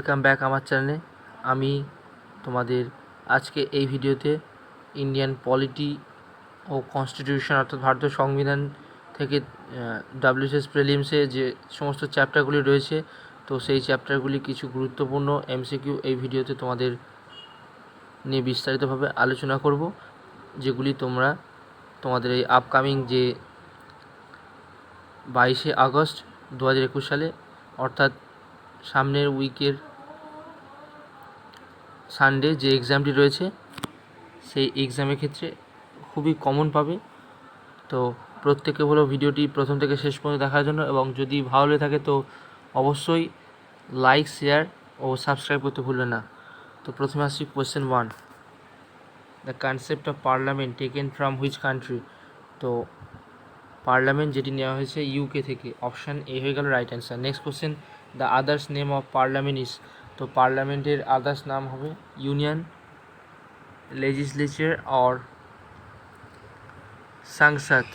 Welcome back আমার চ্যানেলে। আমি তোমাদের আজকে এই ভিডিওতে ইন্ডিয়ান পলিটি ও কনস্টিটিউশন অর্থাৎ ভারতীয় সংবিধান থেকে WCS প্রিলিমসে যে সমস্ত চ্যাপ্টারগুলি রয়েছে, তো সেই চ্যাপ্টারগুলি কিছু গুরুত্বপূর্ণ MCQ এই ভিডিওতে তোমাদের নিয়ে বিস্তারিতভাবে আলোচনা করব, যেগুলি তোমাদের এই আপকামিং যে 22শে আগস্ট 2021 সালে অর্থাৎ সামনের উইকের সানডে যে এক্সামটি রয়েছে সেই এক্সামের ক্ষেত্রে খুবই কমন পাবে। তো প্রত্যেকে হলো ভিডিওটি প্রথম থেকে শেষ পর্যন্ত দেখার জন্য, এবং যদি ভালো লেগে থাকে তো অবশ্যই লাইক, শেয়ার ও সাবস্ক্রাইব করতে ভুলবে না। তো প্রথমে আসছি question 1, the concept of parliament taken from which country. তো পার্লামেন্ট যেটি নেওয়া হয়েছে ইউকে থেকে, অপশান এ হয়ে গেল right answer. Next question, the others name of parliament is. তো পার্লামেন্টের আদার্স নাম হবে ইউনিয়ন, লেজিসলেচার অর সংসদ,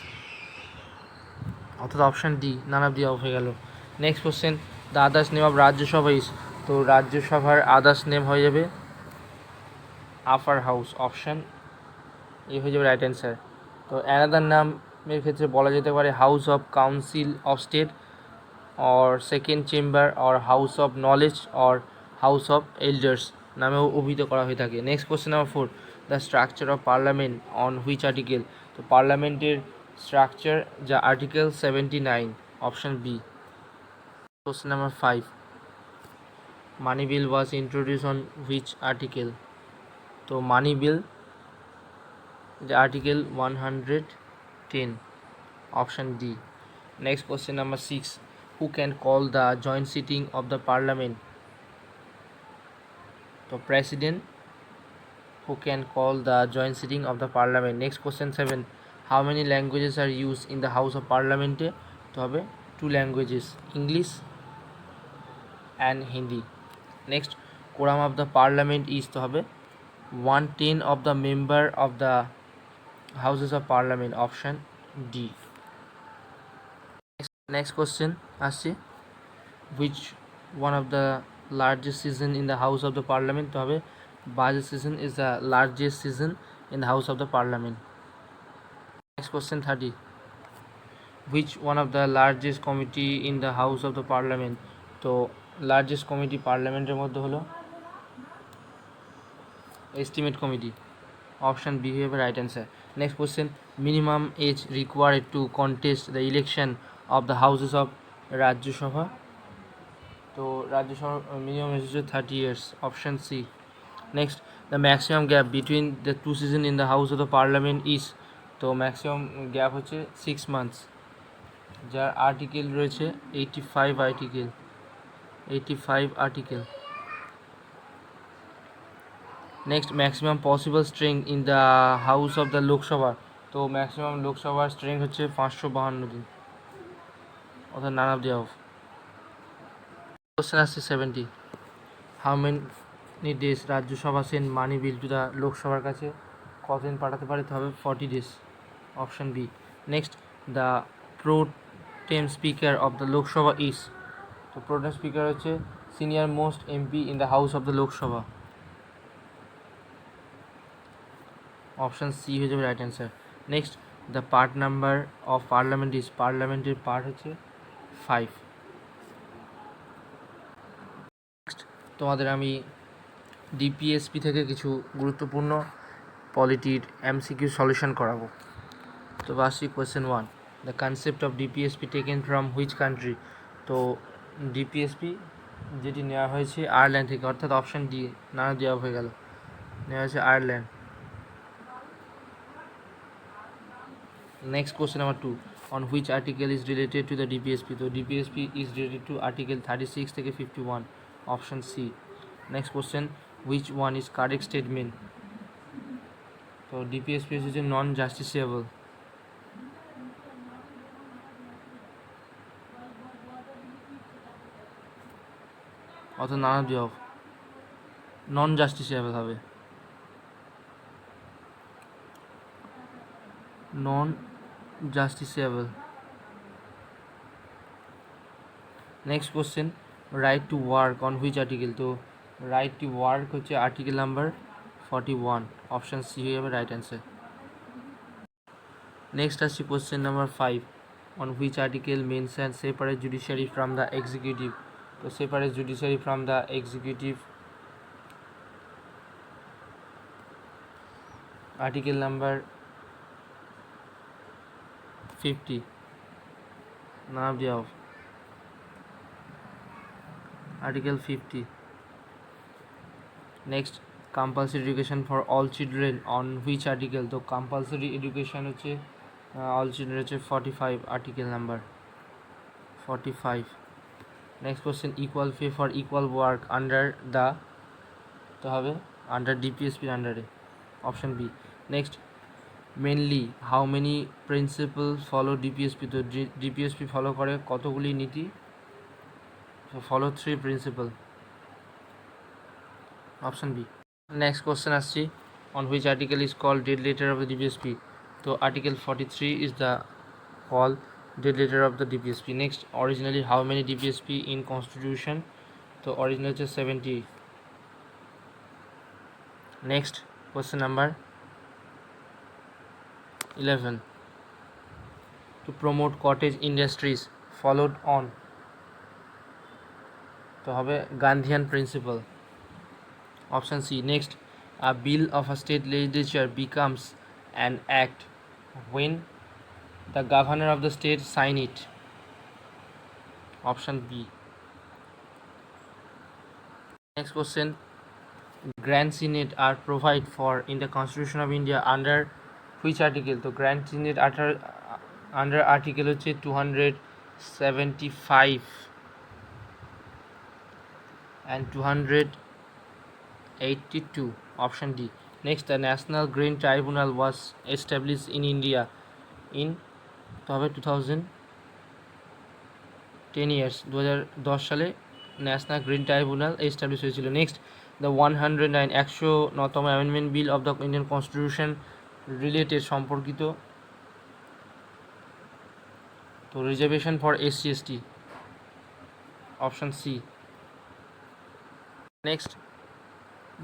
অর্থাৎ option D none of the of হয়ে গেল। Next question, the others name of Rajya Sabha is. তো রাজ্যসভার আদার্স নেম হয়ে যাবে আপার হাউস, অপশান এ হয়ে যাবে রাইট অ্যান্সার। তো অ্যানাদার নামের ক্ষেত্রে বলা যেতে পারে house of council of state or second chamber or house of knowledge or house of elders নামেও অভিহিত করা হয়ে থাকে। Next question number 4, the structure of parliament on which article. তো পার্লামেন্টের স্ট্রাকচার যা article 79, option B. Question number 5, money bill was introduce on which article. তো money bill যে article 110, option D. Next question number 6, who can call the joint sitting of the parliament. তো president who can call the joint sitting of the parliament. Next question 7, how many languages are used in the house of parliament. তো হবে 2 languages, English and Hindi. Next, quorum of the parliament is তো হবে 1/10 of the member of the houses of parliament, option D. Next question আসছে, which one of the largest season in the house of the parliament. তো হবে budget season is the largest season in the house of the parliament. Next question 30, which one of the largest committee in the house of the parliament. তো largest committee পার্লামেন্টের মধ্যে হলো estimate committee, option B হবে right answer. Next question, minimum age required to contest the election of the houses of Rajya Sabha. তো রাজ্য সভা minimum age হচ্ছে 30 years, option C. Next, the maximum gap between the 2 season in the house of the parliament is. তো maximum gap হচ্ছে 6 months, যার article রয়েছে 85 article. Next, maximum possible strength in the house of the Lok Sabha. তো maximum লোকসভার strength হচ্ছে 552 দিন, অর্থাৎ none of the of. Question আসছে 70, how many days Rajya Sabha send money bill to the লোকসভার কাছে কতদিন পাঠাতে পারে। তো হবে 40 days, option B. Next, the pro tem speaker of the Lok Sabha is. তো প্রো টেম স্পিকার হচ্ছে senior most MP in the house of the Lok Sabha, option C হয়ে যাবে right answer. Next, the part number of parliament is. পার্লামেন্টের part হচ্ছে 5। Next, তোমাদের আমি DPSP থেকে কিছু গুরুত্বপূর্ণ পলিটির MCQ সলিউশন করাবো। তো আসছি question 1, the concept of DPSP taken from which country. তো DPSP যেটি নেওয়া হয়েছে আয়ারল্যান্ড থেকে, অর্থাৎ অপশান ডি না দেওয়া হয়ে গেল, নেওয়া হয়েছে Ireland. Next question number 2, on which article is related to the DPSP. তো DPSP is related to article 36 থেকে 51, option C. Next question, which one is correct statement. তো DPSP হচ্ছে নন জাস্টিসিয়েবল, অর্থাৎ none of the of, non justiciable হবে, non justiciable. Next question, right to work on which article, তো right to work হচ্ছে article number 41, option C হয়ে যাবে right answer. Next আসছি question number 5, on which article mention separate judiciary from the executive, তো separate judiciary from the executive article number 50, নাম দেওয়া article 50। Next compulsory education for all children on which article, তো compulsory education হচ্ছে all children হচ্ছে 45, article number 45। Next question equal pay for equal work under the, তো হবে under ডিপিএসপির আন্ডারে, option B. Next mainly how many principle follow DPSP, তো DPSP follow করে কতগুলি নীতি, follow 3 principle, option B. Next question আসছি on which article is call dead letter of the DPSP, তো article 43 is the call dead letter of the DPSP. Next originally how many DPSP in constitution, তো original হচ্ছে 70। Next question number 11, to promote cottage industries followed on, তো হবে Gandhian principle, option C. Next a bill of a state legislature becomes an act when the governor of the state sign it, option B. Next question, grand senate are provide for in the constitution of India under which article, তো grand senate under article হচ্ছে 275 and 282, option D. Next, the national green tribunal was established in India in, তো হবে 2010 years, 2010 সালে national green tribunal establish হয়েছিল। Next the 109 109তম amendment bill of the Indian constitution related সম্পর্কিত, তো reservation for SC ST, option C. Next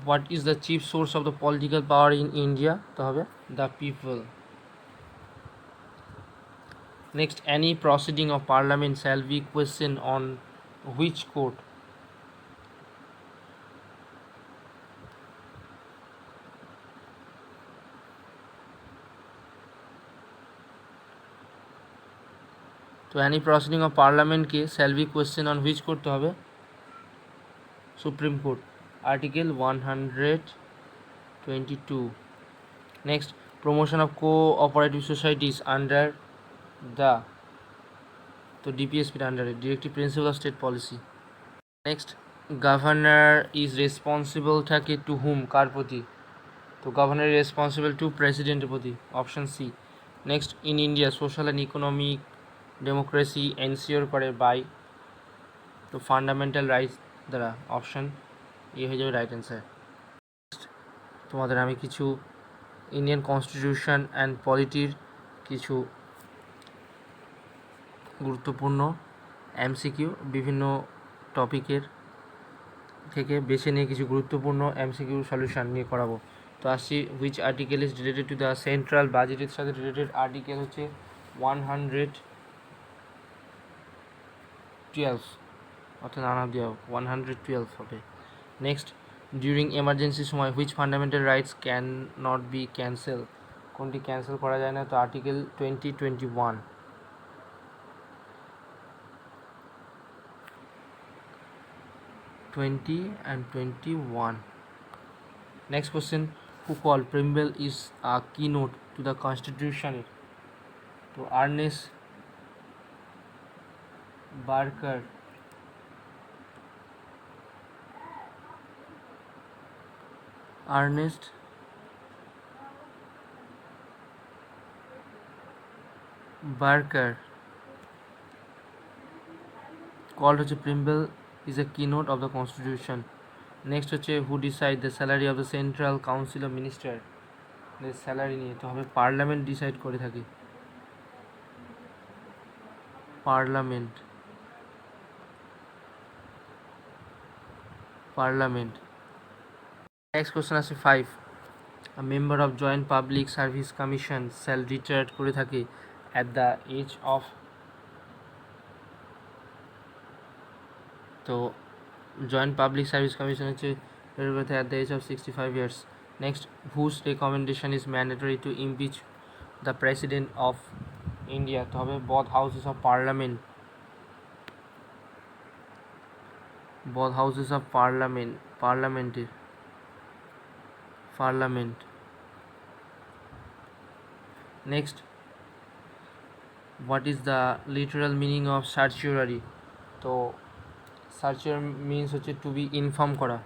what is the chief source of the political power in India, তো হবে the people. Next any proceeding of parliament shall be questioned on which court, তো any proceeding of parliament কে shall be questioned on which court, তো হবে supreme court, article 122। Next promotion of cooperative societies under the, তো ডিপিএসপির আন্ডারে, directive principle of state policy. Next governor is responsible থাকে to whom, কার প্রতি, তো গভর্নর রেসপন্সিবল টু প্রেসিডেন্টের প্রতি, option C. Next in India social and economic democracy ensure করে বাই, তো ফান্ডামেন্টাল রাইটস দ্বারা, অপশান এ হয়ে যাবে রাইট অ্যান্সার। তোমাদের আমি কিছু ইন্ডিয়ান কনস্টিটিউশন অ্যান্ড পলিটির কিছু গুরুত্বপূর্ণ এমসিকিউ বিভিন্ন টপিকের থেকে বেছে নিয়ে কিছু গুরুত্বপূর্ণ এমসিকিউ সলিউশন নিয়ে করাবো। তো আসছি which article is related to the central বাজেটের সাথে রিলেটেড আর্টিকেল হচ্ছে 112, অর্থাৎ নানা দেওয়া 112 হবে। নেক্সট ডিউরিং এমার্জেন্সির সময় which fundamental rights can not be cancel, কোনটি ক্যান্সেল করা যায় না, তো article 21। Next question, who called Primble is a keynote to the constitution, to Ernest Barker, called হচ্ছে Primble is a keynote of the constitution. Next হচ্ছে who decide the salary of the central council of minister, salary নিয়ে, তো হবে parliament decide করে থাকে, parliament. Parliament. Next question আছে 5, a member of joint public service commission shall retire করে থাকে at the age of, তো জয়েন্ট পাবলিক সার্ভিস কমিশন হচ্ছে at the age of 65 years. Next, whose recommendation is mandatory to impeach the president of India? তো হবে both houses of parliament, both houses of parliament, parliament. Next, what is the literal meaning of certiorari? তো সার্চিওর means হচ্ছে to be inform করা,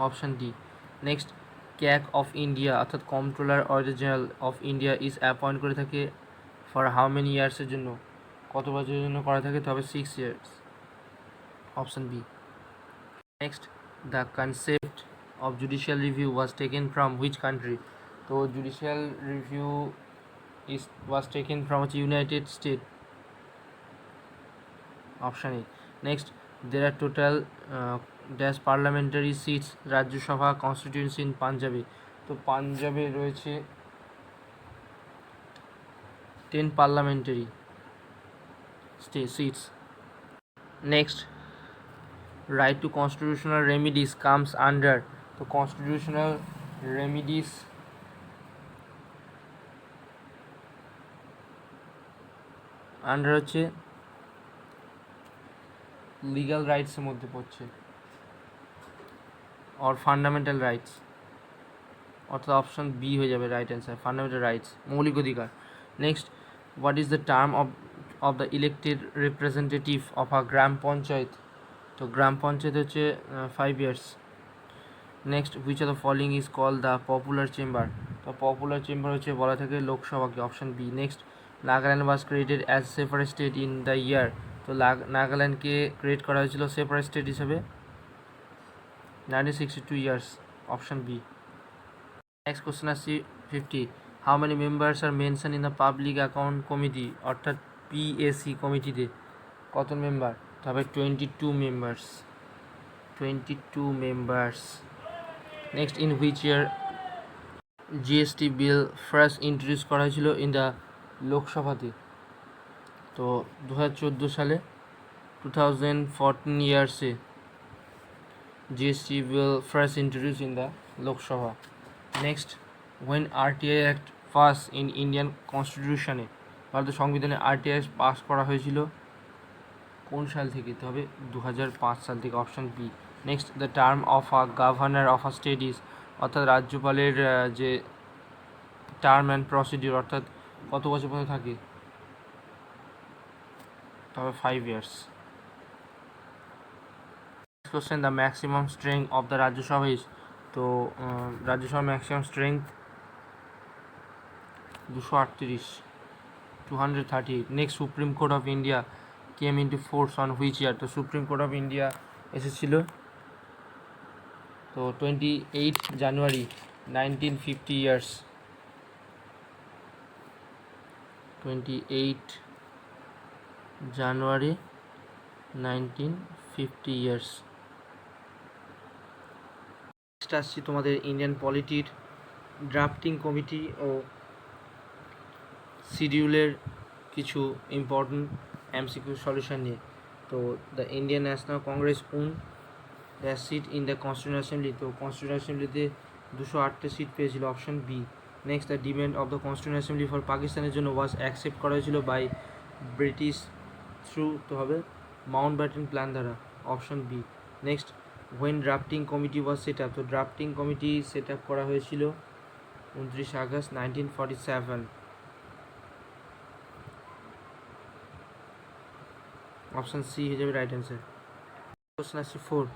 option D. Next, CAG of India অর্থাৎ controller original of India is appoint করে থাকে for how many ইয়ার্সের জন্য, কত বছরের জন্য করা থাকে? তবে 6 years, option B. Next, the concept of judicial review was taken from which country? তো judicial review was taken from হচ্ছে united state, option A. Next, there are total dash parliamentary seats Rajya Sabha constituency in পাঞ্জাবে? তো পাঞ্জাবে রয়েছে 10 parliamentary seats. Next, right to constitutional remedies comes under? তো constitutional remedies under হচ্ছে legal রাইটসের মধ্যে পড়ছে, অর ফান্ডামেন্টাল রাইটস, অর্থাৎ অপশন বি হয়ে যাবে রাইট অ্যান্সার, ফান্ডামেন্টাল রাইটস, মৌলিক অধিকার। Next, what is the term of the elected representative of a গ্রাম পঞ্চায়েত? তো গ্রাম পঞ্চায়েত হচ্ছে 5 years। Next, which of the following is call the popular chamber? তো পপুলার চেম্বার হচ্ছে বলা থাকে লোকসভাকে, option B. Next, Nagaland was created as separate state in the year? তো নাগাল্যান্ডকে ক্রিয়েট করা হয়েছিল সেপারেট স্টেট হিসেবে 1962 years, option B. Next question আসছি 50, how many members are mention in the public account committee? অর্থাৎ পিএসি কমিটিতে কত মেম্বার? তবে 22 members, 22 members. Next, in which year GST bill first introduce করা হয়েছিল ইন দ্য লোকসভাতে? তো 2014 সালে, 2014 ইয়ার্সে GST bill first introduce in the Lok Sabha. Next, when RTI act pass in Indian কনস্টিটিউশনে? ভারতের সংবিধানে আরটিআই পাস করা হয়েছিল কোন সাল থেকে? তবে 2005 সাল থেকে, option B. Next, the term of a governor of a state is? অর্থাৎ রাজ্যপালের যে টার্ম অ্যান্ড প্রসিডিউর, অর্থাৎ কত বছর পর্যন্ত থাকে? তবে 5 years। Question, the maximum strength of the Rajya Sabha is? তো রাজ্যসভার maximum strength 238, 238। Next, supreme court of India came into force on which year? তো সুপ্রিম কোর্ট অফ ইন্ডিয়া এসেছিল তো 28 January 1950 years, 28 January 1950 years. Next আসছি তোমাদের ইন্ডিয়ান পলিটির drafting committee ও শিডিউলের কিছু ইম্পর্টেন্ট এমসিকিউ সলিউশন নিয়ে। তো the Indian National Congress won the seat in the constitution assembly? তো কনস্টিটিউশন অ্যাসেম্বলিতে 208টা সিট পেয়েছিল, option B. Next, the demand of the constitution assembly for পাকিস্তানের জন্য ওয়াজ অ্যাকসেপ্ট করা হয়েছিল বাই ব্রিটিশ থ্রু, তো হবে মাউন্ট ব্যাটেন প্ল্যান দ্বারা, option B. Next, when drafting committee was set up? তো ড্রাফটিং কমিটি সেট আপ করা হয়েছিল 29 আগস্ট 1947, অপশন সি হয়ে যাবে রাইট অ্যান্সার। কোশ্চেন আসছে 4,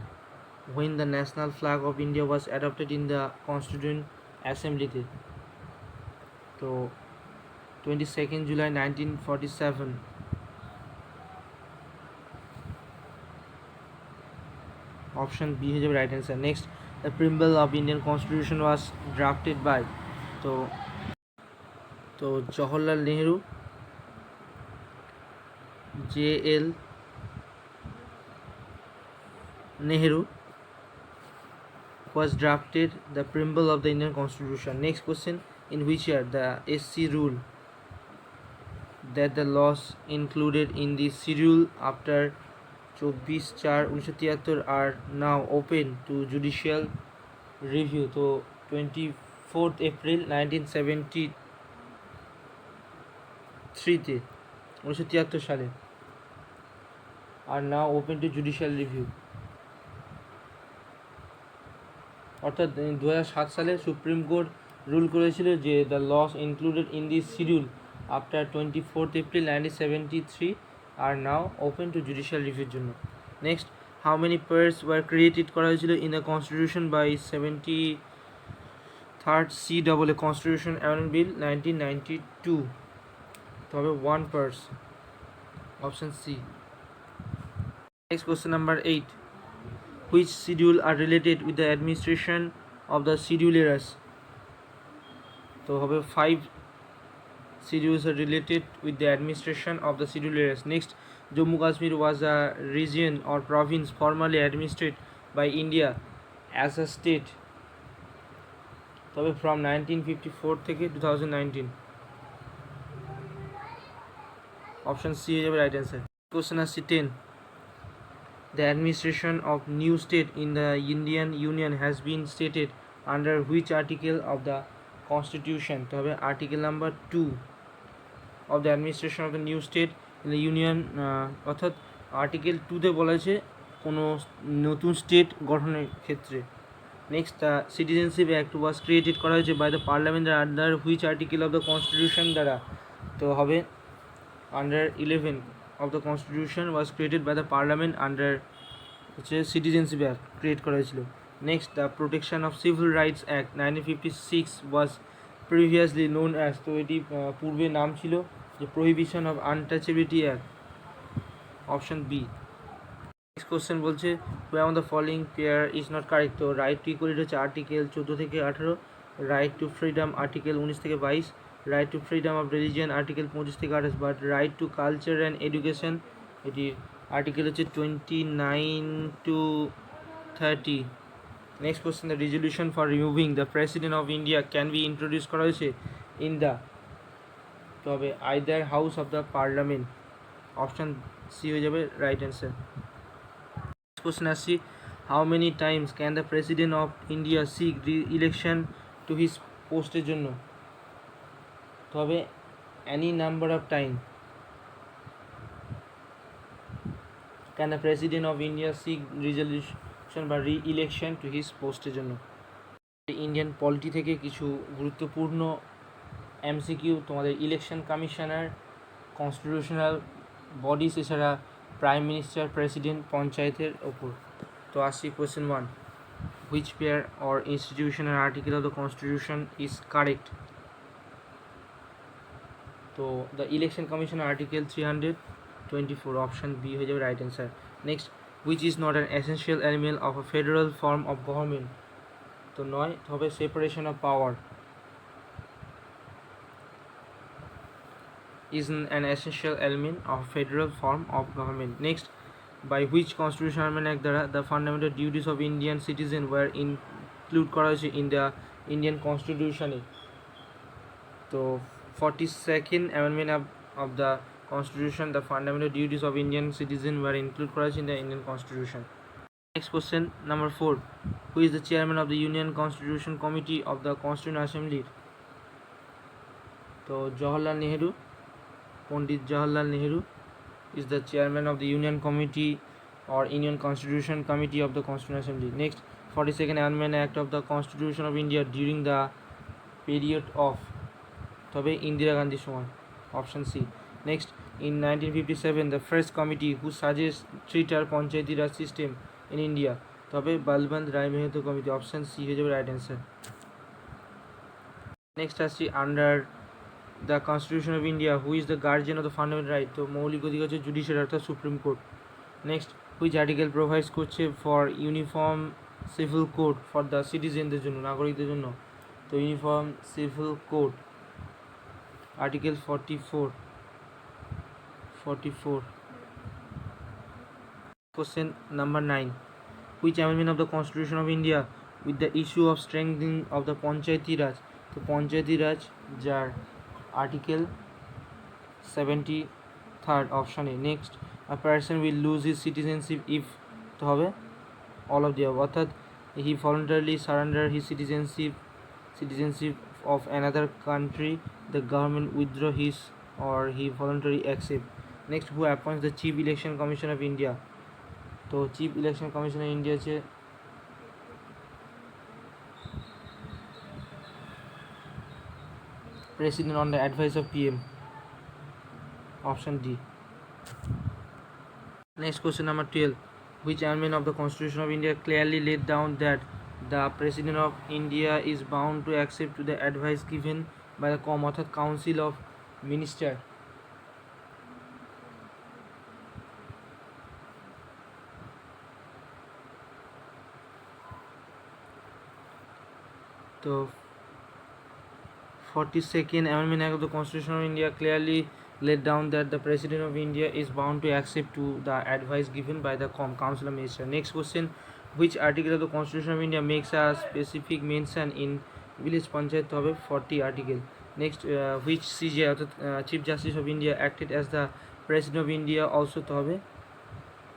when the national flag of India was adopted in the Constituent Assembly? তো 22 July 1947, option B হয়ে যাবে right answer. Next, the preamble of Indian constitution was drafted by? তো Jawaharlal Nehru, JL Nehru was drafted the preamble of the Indian Constitution. Next question, in which year the SC rule that the laws included in the schedule after 24/4/1973 are now open to judicial review? তো 24 April 1973 1973 সালে are now open to judicial review, অর্থাৎ 2007 সালে supreme court rule করেছিল যে the laws included in this schedule after 24 April 1973 are now open to judicial রিভিউর জন্য। Next, how many pairs were created করা হয়েছিল in the constitution by 73rd CAA constitution amendment bill 1992? তবে 1 pairs, option C. Next question number 8. Which schedule are related with the administration of the schedulers? So have 5 schedules are related with the administration of the schedulers. Next, Jammu Kashmir was a region or province formerly administered by India as a state. So from 1954 থেকে 2019. Option C is the right answer. Question number 10. The administration of new state in the Indian Union has been stated under which article of the Constitution? তো হবে article number 2 of the administration of the new state in the Union, অর্থাৎ article 2তে বলা আছে কোনো নতুন state গঠনের ক্ষেত্রে। Next, the citizenship act was created করা হয়েছে by the parliament under which article of the constitution দ্বারা? তো হবে under 11 of the constitution was created by the parliament under হচ্ছে সিটিজেনশিপ অ্যাক্ট ক্রিয়েট করা হয়েছিল। Next, the protection of civil rights act 1956 was previously known as, তো এটি পূর্বে নাম ছিল যে prohibition of untouchability act, option B. Next question বলছে which on the following pair is not correct? তো রাইট টু ইকুয়ালিটি হচ্ছে আর্টিকেল 14 থেকে 18, রাইট টু ফ্রিডম আর্টিকেল 19 থেকে 22, right to freedom of religion article 25 থেকে 28, but right to culture and education এটি article হচ্ছে 29 to 30। Next question, the resolution for removing the president of India can be introduce করা হয়েছে in the, তবে either house of the parliament, option C হয়ে যাবে right answer. Next question আসছি, how many times can the president of India seek re-election to his পোস্টের জন্য? তবে any number of time can the president of India seek resolution বা re-election to his পোস্টের জন্য? Indian polity থেকে কিছু গুরুত্বপূর্ণ এমসিকিউ তোমাদের ইলেকশন কমিশনার, কনস্টিটিউশনাল বডিস, এছাড়া প্রাইম মিনিস্টার, প্রেসিডেন্ট, পঞ্চায়েতের ওপর। তো আসছি question 1, which pair or institutional article of the constitution is correct? তো the election commission article 324, option B হয়ে যাবে right answer. Next, which is not an essential element of a federal form of government? তো নয়, হবে separation of power is an essential element of federal form of government. Next, by which constitutional amendment act দ্বারা the fundamental duties of Indian citizen were include করা হয়েছে in the Indian constitution? তো 42nd amendment of the constitution, the fundamental duties of Indian citizen were include করা হয়েছে in the Indian constitution. Next question number 4, who is the chairman of the Union Constitution Committee of the Constituent Assembly? তো Jawaharlal Nehru, Pandit Jawaharlal Nehru is the chairman of the Union Committee or Union Constitution Committee of the Constituent Assembly. Next, 42nd Amendment Act of the Constitution of India during the period of, তবে ইন্দিরা গান্ধীর সময়, option C. Next, in 1957 the first committee who suggests three-tier panchayati raj system in India? তবে বালবন্ত রায় মেহতো committee, option C হয়ে যাবে right answer. Next আসছি, under the Constitution of India who is the guardian of the fundamental right? তো মৌলিক অধিকার হচ্ছে judiciary অর্থাৎ supreme court. Next, which article provides করছে for uniform civil code for the সিটিজেনদের জন্য, নাগরিকদের জন্য? তো uniform civil code article 44। Question number 9, which amendment of the Constitution of India with the issue of strengthening of the Panchayati Raj, তো পঞ্চায়েতি রাজ যার article 73rd option A. Next, a person will lose his citizenship if, তো হবে all of the above, অর্থাৎ he voluntarily surrender his citizenship of another country, the government withdraw his or he voluntarily accept. Next, who appoints the Chief Election Commission of India, তো chief election commissioner India হচ্ছে President on the advice of PM, option D. Next question number 12, which amendment of the Constitution of India clearly laid down that the President of India is bound to accept to the advice given by the অর্থাৎ Council of Minister, তো 42nd Amendment Act of the Constitution of India clearly laid down that the President of India is bound to accept to the advice given by the Council of Ministers. Next question, which article of the Constitution of India makes a specific mention in village panchayat, to হবে 40 article. Next, which CJ অর্থাৎ Chief Justice of India acted as the President of India also, তো হবে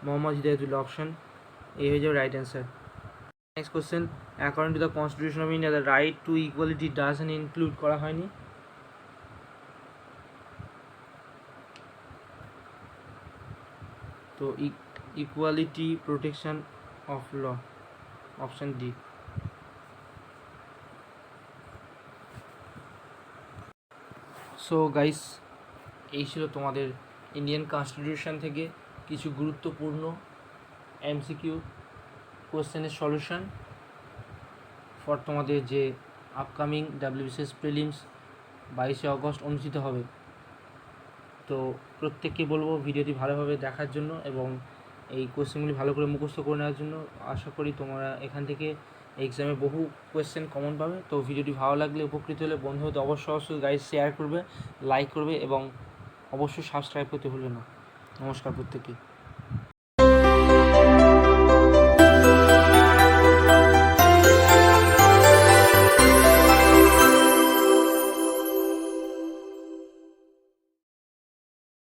Mohammad হিদায়তুল্লাহ, option A হয়ে যাবে right answer. Next question, according to the Constitution of India the right to equality doesn't include, করা হয়নি, তো equality protection of law, option D. So guys, এই ছিল তোমাদের ইন্ডিয়ান কনস্টিটিউশন থেকে কিছু গুরুত্বপূর্ণ এমসিকিউ কোয়েশ্চেনের সলিউশন ফর তোমাদের যে আপকামিং WBCS প্রিলিমস 22শে অগস্ট অনুষ্ঠিত হবে। তো প্রত্যেককে বলবো ভিডিওটি ভালোভাবে দেখার জন্য এবং এই কোয়েশ্চেনগুলি ভালো করে মুখস্থ করে নেওয়ার জন্য। আশা করি তোমরা এখান থেকে এক্সামে বহু কোয়েশ্চেন কমন পাবে। তো ভিডিওটি ভালো লাগলে, উপকৃত হলে বন্ধুদের অবশ্যই গাইজ শেয়ার করবে, লাইক করবে এবং অবশ্যই সাবস্ক্রাইব করতে ভুলবে না। নমস্কার প্রত্যেককে।